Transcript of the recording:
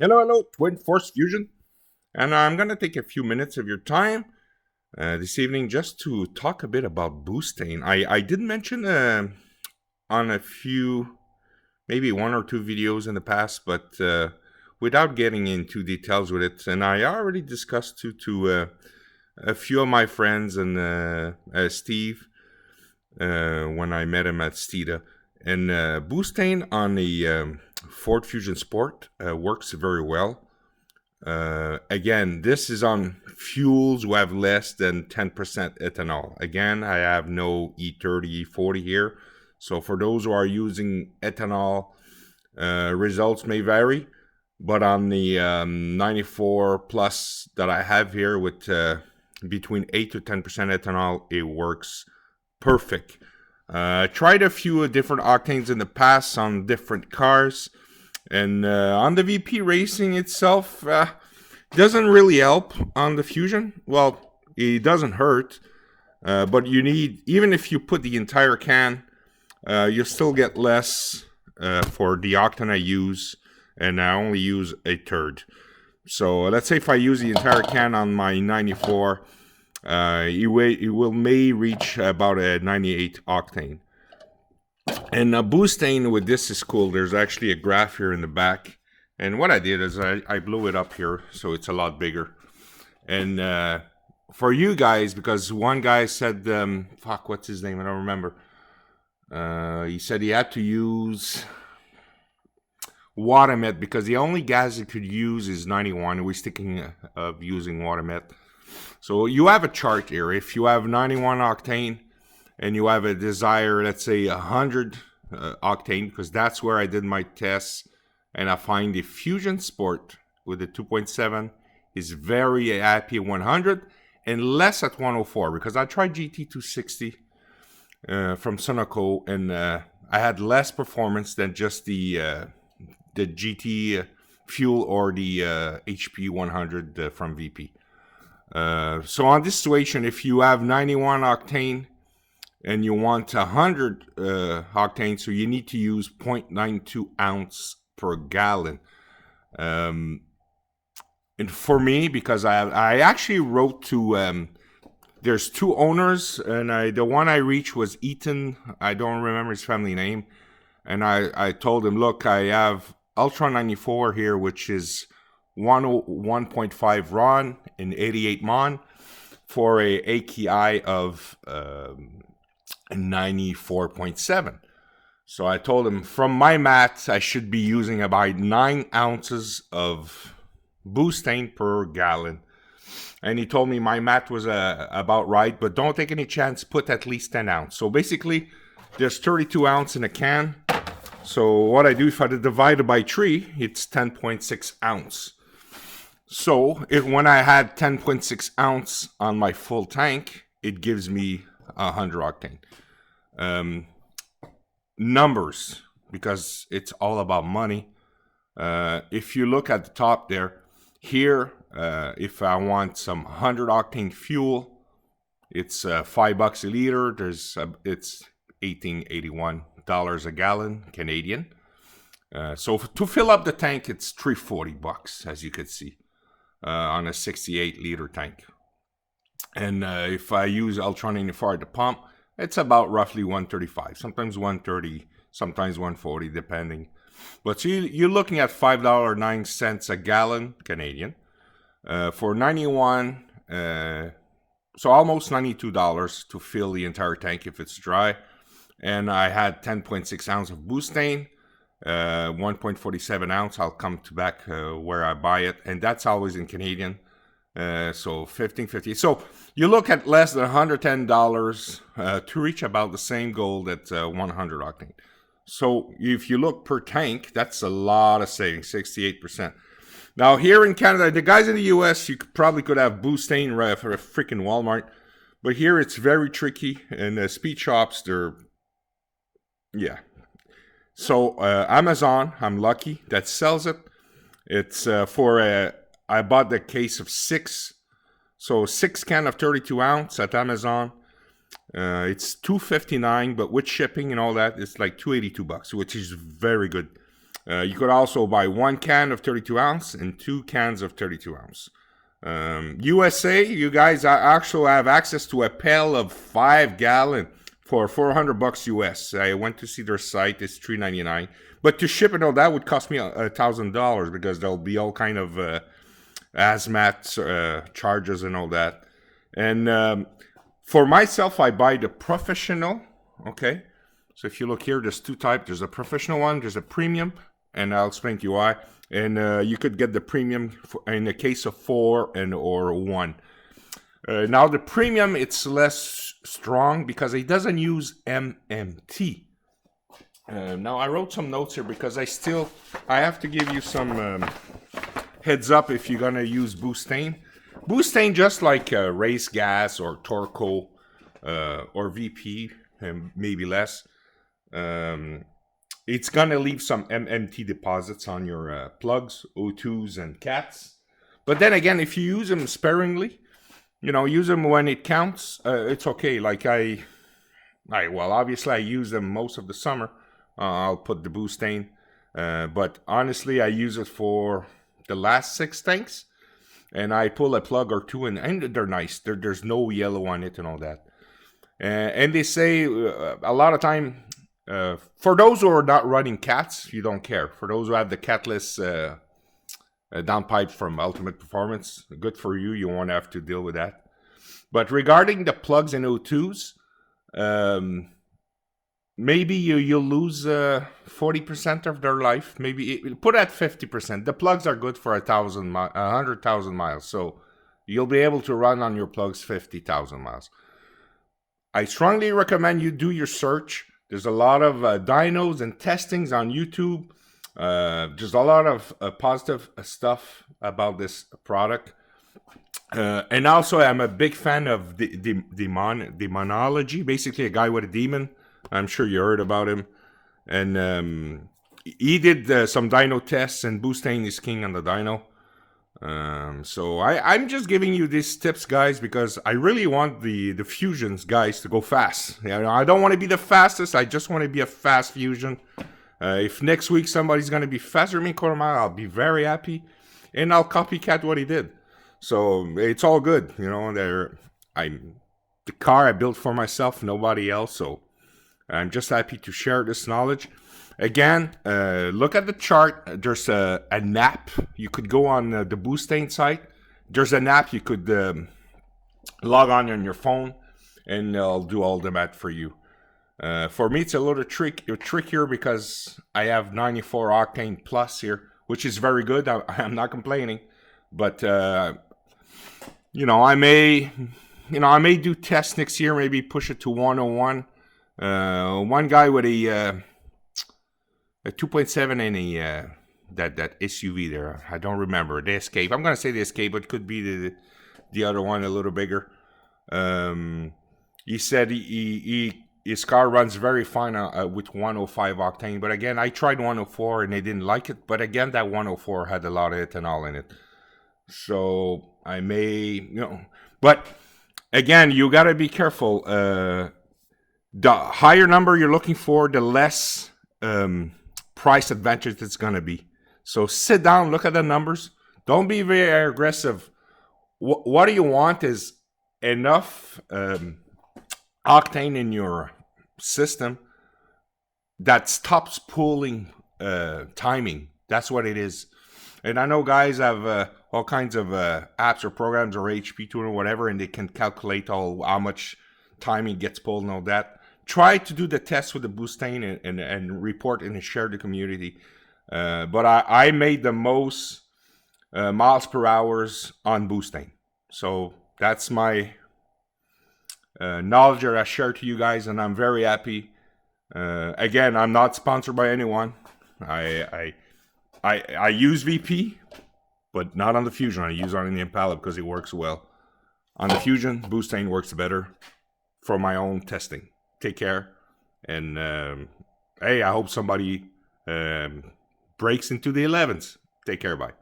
Hello, Twin Force Fusion. And I'm going to take a few minutes of your time this evening just to talk a bit about BOOSTANE. I did mention on a few, maybe one or two videos in the past, but without getting into details with it. And I already discussed to a few of my friends and Steve when I met him at Stida. And BOOSTANE on the Ford Fusion Sport works very well. Again, this is on fuels who have less than 10% ethanol. Again, I have no E30, E40 here. So for those who are using ethanol, results may vary. But on the 94 plus that I have here with between 8 to 10% ethanol, it works perfect. Tried a few different octanes in the past on different cars. And on the VP Racing itself, doesn't really help on the Fusion. Well, it doesn't hurt, but you need, even if you put the entire can, you'll still get less for the octane I use, and I only use a third. So let's say if I use the entire can on my 94, it may reach about a 98 octane. And BOOSTANE with this is cool. There's actually a graph here in the back. And what I did is I blew it up here so it's a lot bigger. And for you guys, because one guy said, fuck, what's his name? I don't remember. He said he had to use Watermet because the only gas he could use is 91. We're sticking of using Watermet. So you have a chart here. If you have 91 octane, and you have a desire, let's say 100 octane, because that's where I did my tests, and I find the Fusion Sport with the 2.7 is very happy at 100 and less at 104, because I tried GT260 from Sunoco, and I had less performance than just the GT fuel or the HP 100 from VP. So on this situation, if you have 91 octane, and you want 100 octane, so you need to use 0.92 ounce per gallon. And for me, because I actually wrote to, there's two owners, and the one I reached was Ethan. I don't remember his family name. And I told him, look, I have Ultra 94 here, which is 1.5 RON and 88 MON for a AKI of 94.7. So I told him from my math, I should be using about 9 ounces of BOOSTANE per gallon. And he told me my math was about right, but don't take any chance, put at least 10 ounces. So basically, there's 32 ounces in a can. So what I do, if I divide it by 3, it's 10.6 ounce. So when I had 10.6 ounce on my full tank, it gives me 100 octane. Numbers, because it's all about money. If you look at the top there, here, if I want some 100 octane fuel, it's $5 a liter. It's $18.81 a gallon Canadian. So to fill up the tank, it's $340, as you could see, on a 68 liter tank. And if I use Ultra 94 at the pump, it's about roughly 135, sometimes 130, sometimes 140, depending. But so you're looking at $5.09 a gallon Canadian for 91, so almost $92 to fill the entire tank if it's dry. And I had 10.6 ounce of BOOSTANE, 1.47 ounce. I'll come back where I buy it, and that's always in Canadian. So $15.50. So you look at less than $110 to reach about the same goal at 100 octane. So if you look per tank, that's a lot of savings, 68%. Now here in Canada, the guys in the US, you probably could have BOOSTANE for a freaking Walmart. But here it's very tricky, and speed shops, yeah. So Amazon, I'm lucky, that sells it. It's I bought the case of 6. So 6 can of 32 ounce at Amazon. It's $2.59, but with shipping and all that, it's like $2.82, which is very good. You could also buy 1 can of 32 ounce and 2 cans of 32 ounce. USA, you guys actually have access to a pail of 5 gallon for $400 US. I went to see their site. It's $3.99. But to ship it all, that would cost me $1,000 because there'll be all kind of hazmat charges and all that. And for myself, I buy the professional. Okay, so if you look here, there's 2 types. There's a professional one. There's a premium, and I'll explain to you why. And you could get the premium in the case of 4 or 1. Now the premium, it's less strong because it doesn't use MMT. Now I wrote some notes here because I have to give you some heads up if you're gonna use BOOSTANE. BOOSTANE, just like Race Gas or Torco or VP, and maybe less, it's gonna leave some MMT deposits on your plugs, O2s, and cats. But then again, if you use them sparingly, you know, use them when it counts, it's okay. Like well, obviously I use them most of the summer. I'll put the BOOSTANE, but honestly, I use it for the last 6 tanks, and I pull a plug or 2, and they're nice. There's no yellow on it and all that. And they say a lot of time, for those who are not running cats, you don't care. For those who have the catless downpipe from Ultimate Performance, good for you. You won't have to deal with that. But regarding the plugs and O2s, maybe you'll lose 40% of their life. Maybe put at 50%. The plugs are good for 100,000 miles. So you'll be able to run on your plugs 50,000 miles. I strongly recommend you do your search. There's a lot of dynos and testings on YouTube. There's a lot of positive stuff about this product. And also, I'm a big fan of demonology. Basically, a guy with a demon. I'm sure you heard about him. And he did some dyno tests, and BOOSTANE is king on the dyno. So I'm just giving you these tips, guys, because I really want the fusions, guys, to go fast. You know, I don't want to be the fastest. I just want to be a fast fusion. If next week somebody's going to be faster than me, Korma, I'll be very happy. And I'll copycat what he did. So it's all good. You know, the car I built for myself, nobody else. So I'm just happy to share this knowledge. Again, look at the chart. There's an app. You could go on the BOOSTANE site. There's an app you could log on your phone, and they'll do all the math for you. For me, it's a little trickier because I have 94 octane plus here, which is very good. I'm not complaining, but you know, I may do tests next year. Maybe push it to 101. One guy with a 2.7 and that SUV there. I don't remember the Escape. I'm gonna say the Escape, but it could be the other one, a little bigger. He said his car runs very fine with 105 octane. But again, I tried 104 and they didn't like it. But again, that 104 had a lot of ethanol in it. So I may, you know, but again, you gotta be careful. The higher number you're looking for, the less price advantage it's gonna be. So sit down, look at the numbers. Don't be very aggressive. What do you want is enough octane in your system that stops pulling timing. That's what it is. And I know guys have all kinds of apps or programs or HP tool or whatever, and they can calculate how much timing gets pulled and all that. Try to do the test with the BOOSTANE and report and share the community. But I made the most miles per hours on BOOSTANE. So that's my knowledge that I share to you guys, and I'm very happy. Again, I'm not sponsored by anyone. I use VP, but not on the Fusion. I use it on the Impala because it works well. On the Fusion, BOOSTANE works better for my own testing. Take care, and hey, I hope somebody breaks into the 11s. Take care, bye.